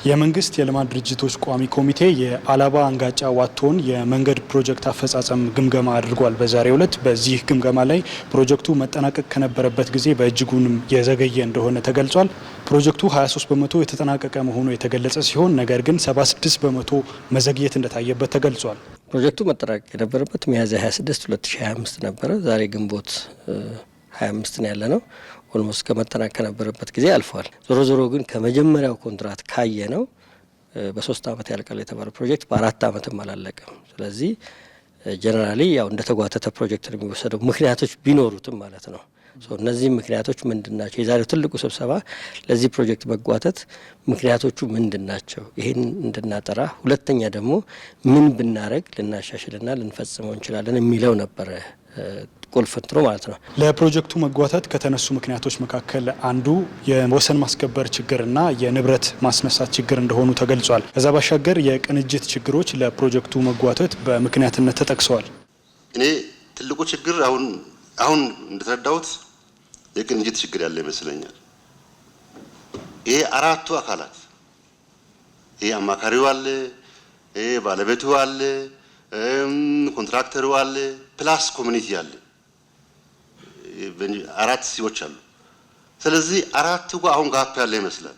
የመንግስት የልማት ድርጅቶች ቋሚ ኮሚቴ የአላባ አንጋጫ ዋቶን የመንገድ ፕሮጀክት አፈጻጸም ግምገማ አድርጓል። በዛሬው ዕለት በዚህ ግምገማ ላይ ፕሮጀክቱ መጠናቀቅ ከነበረበት ጊዜ በእጅጉንም የዘገየ እንደሆነ ተገልጿል። ፕሮጀክቱ 23 በመቶ የተጠናቀቀ መሆኑ የተገለጸ ሲሆን ነገር ግን 76 በመቶ መዘግየት እንደታየበት ተገልጿል። ፕሮጀክቱ መጠናቀቅ የነበረበት ሚያዝያ 26 2025 ነበረ። ዛሬ ግንቦት 25 ነው ያለነው። ኦልሞስት ከመጠናቀቅ ከነበረበት ጊዜ አልፏል። ዞሮ ግን ከመጀመሪያው ኮንትራት ካየ ነው በ3 አመት ያልቃል የተባለው ፕሮጀክት በ4 አመትም አላለቀም። ስለዚህ ጀነራሊ ያው እንደተጓተተ ፕሮጀክት ነው የሚወሰደው ምክንያቶች ቢኖሩትም ማለት ነው። እነዚህ ምክንያቶች ምንድናቸው? የዛሬው ትልቁ ስብሰባ ለዚህ ፕሮጀክት መጓተት ምክንያቶቹ ምንድናቸው? ይሄን እንድናጠራ፣ ሁለተኛ ደግሞ ምን ብናረግ ልናሻሽልና ልንፈጽመው እንችላለን የሚለው ነበረ ቁልፍ እንትኑ ማለት ነው። ለፕሮጀክቱ መጓተት ከተነሱ ምክንያቶች መካከል አንዱ የወሰን ማስከበር ችግርና የንብረት ማስነሳት ችግር እንደሆኑ ተገልጿል። ከዛ ባሻገር የቅንጅት ችግሮች ለፕሮጀክቱ መጓተት በምክንያትነት ተጠቅሰዋል። እኔ ትልቁ ችግር አሁን እንደተረዳሁት የቅንጅት ችግር ያለ ይመስለኛል። ይሄ አራቱ አካላት ይሄ አማካሪው አለ፣ ይሄ ባለቤቱ አለ፣ ኮንትራክተሩ አለ፣ ፕላስ ኮሚኒቲ አለ። አራት ሲዎች አሉ። ስለዚህ አራቱ ጋር አሁን ጋፕ ያለ ይመስላል።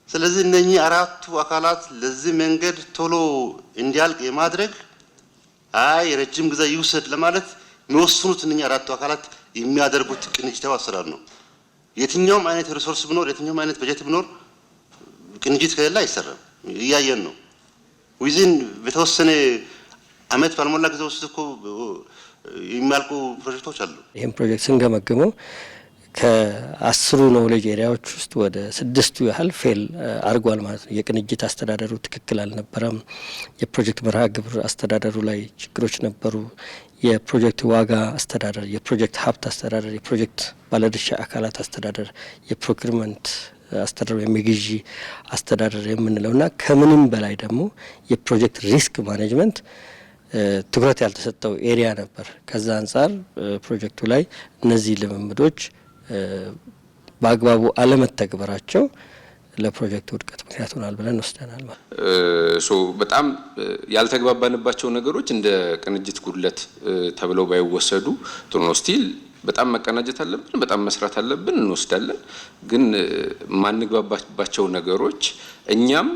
ስለዚህ እነኚህ አራቱ አካላት ለዚህ መንገድ ቶሎ እንዲያልቅ የማድረግ ረጅም ጊዜ ይውሰድ ለማለት የሚወስኑት እነኚህ አራቱ አካላት የሚያደርጉት ቅንጅታዊ አሰራር ነው። የትኛውም አይነት ሪሶርስ ቢኖር የትኛውም አይነት በጀት ቢኖር ቅንጅት ከሌለ አይሰራም። እያየን ነው። ዊዝን በተወሰነ አመት ባልሞላ ጊዜ ውስጥ እኮ የሚያልቁ ፕሮጀክቶች አሉ። ይህም ፕሮጀክት ስንገመግመው ከ10 ኖሌጅ ኤሪያዎች ውስጥ ወደ 6ቱ ያህል ፌል አድርጓል ማለት ነው። የቅንጅት አስተዳደሩ ትክክል አልነበረም። የፕሮጀክት መርሃ ግብር አስተዳደሩ ላይ ችግሮች ነበሩ። የፕሮጀክት ዋጋ አስተዳደር፣ የፕሮጀክት ሀብት አስተዳደር፣ የፕሮጀክት ባለድርሻ አካላት አስተዳደር፣ የፕሮክሪመንት አስተዳደር ወይም የግዢ አስተዳደር የምንለውና ከምንም በላይ ደግሞ የፕሮጀክት ሪስክ ማኔጅመንት ትኩረት ያልተሰጠው ኤሪያ ነበር። ከዛ አንጻር ፕሮጀክቱ ላይ እነዚህ ልምምዶች በአግባቡ አለመተግበራቸው ለፕሮጀክቱ ውድቀት ምክንያት ሆናል ብለን ወስደናል። በጣም ያልተግባባንባቸው ነገሮች እንደ ቅንጅት ጉድለት ተብለው ባይወሰዱ ጥሩ ነው። ስቲል በጣም መቀናጀት አለብን፣ በጣም መስራት አለብን፣ እንወስዳለን። ግን ማንግባባባቸው ነገሮች እኛም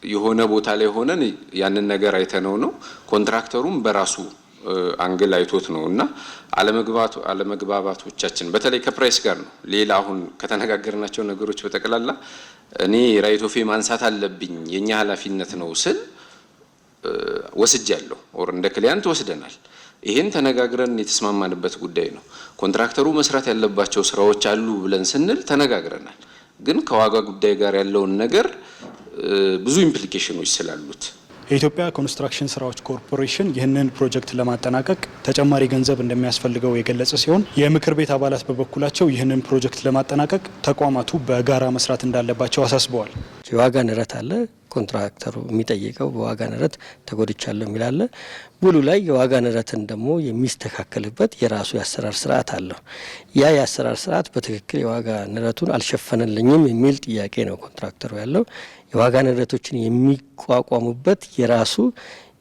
የሆነ ቦታ ላይ ሆነን ያንን ነገር አይተነው ነው ኮንትራክተሩም በራሱ አንግል አይቶት ነው እና አለመግባባቶቻችን በተለይ ከፕራይስ ጋር ነው። ሌላ አሁን ከተነጋገርናቸው ነገሮች በጠቅላላ እኔ ራይት ኦፍ ማንሳት አለብኝ የኛ ኃላፊነት ነው ስል ወስጃለሁ ኦር እንደ ክሊያንት ወስደናል። ይሄን ተነጋግረን የተስማማንበት ጉዳይ ነው። ኮንትራክተሩ መስራት ያለባቸው ስራዎች አሉ ብለን ስንል ተነጋግረናል። ግን ከዋጋ ጉዳይ ጋር ያለውን ነገር ብዙ ኢምፕሊኬሽኖች ስላሉት የኢትዮጵያ ኮንስትራክሽን ስራዎች ኮርፖሬሽን ይህንን ፕሮጀክት ለማጠናቀቅ ተጨማሪ ገንዘብ እንደሚያስፈልገው የገለጸ ሲሆን የምክር ቤት አባላት በበኩላቸው ይህንን ፕሮጀክት ለማጠናቀቅ ተቋማቱ በጋራ መስራት እንዳለባቸው አሳስበዋል። የዋጋ ንረት አለ። ኮንትራክተሩ የሚጠይቀው በዋጋ ንረት ተጎድቻለሁ የሚላለ ውሉ ላይ የዋጋ ንረትን ደግሞ የሚስተካከልበት የራሱ የአሰራር ስርዓት አለው። ያ የአሰራር ስርዓት በትክክል የዋጋ ንረቱን አልሸፈነልኝም የሚል ጥያቄ ነው ኮንትራክተሩ ያለው። የዋጋ ንረቶችን የሚቋቋሙበት የራሱ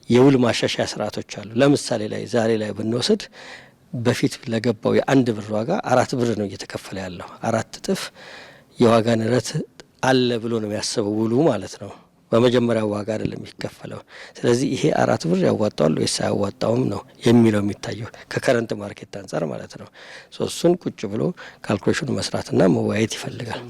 የውል ማሻሻያ ስርዓቶች አሉ። ለምሳሌ ላይ ዛሬ ላይ ብንወስድ በፊት ለገባው የ1 ብር ዋጋ 4 ብር ነው እየተከፈለ ያለው። 4 እጥፍ የዋጋ ንረት አለ ብሎ ነው የሚያስበው ውሉ ማለት ነው። በመጀመሪያው ዋጋ አይደለም የሚከፈለው። ስለዚህ ይሄ 4 ብር ያዋጣዋል ወይስ አያዋጣውም ነው የሚለው የሚታየው ከከረንት ማርኬት አንጻር ማለት ነው። እሱን ቁጭ ብሎ ካልኩሌሽን መስራትና መወያየት ይፈልጋል።